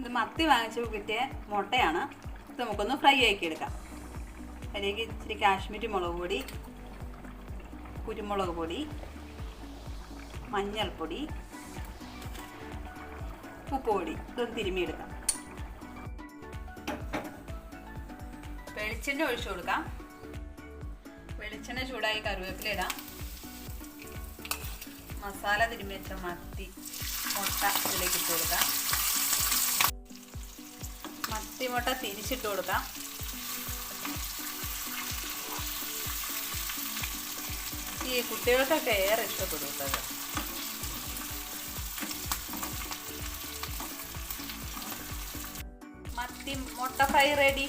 ഇത് മത്തി വാങ്ങിച്ച് കിട്ടിയ മുട്ടയാണ്. ഇത് നമുക്കൊന്ന് ഫ്രൈ ആക്കി എടുക്കാം. അതിലേക്ക് ഇച്ചിരി കാശ്മീരി മുളക് പൊടി, കുരുമുളക് പൊടി, മഞ്ഞൾപ്പൊടി, ഉപ്പുപൊടി ഇതൊന്ന് തിരുമ്മിയെടുക്കാം. വെളിച്ചെണ്ണ ഒഴിച്ചു കൊടുക്കാം. വെളിച്ചെണ്ണ ചൂടായി കറിവേപ്പില ഇടാം. മസാല തിരുമ്മി വെച്ച മത്തി മുട്ട ഇതിലേക്ക് ഇട്ട് കൊടുക്കാം. മത്തി മുട്ട തിരിച്ചിട്ട് കൊടുക്കാം. ഈ കുട്ടികൾക്കൊക്കെ ഏറെ ഇഷ്ടപ്പെടും കേട്ടത്. മത്തി മുട്ട ഫ്രൈ റെഡി.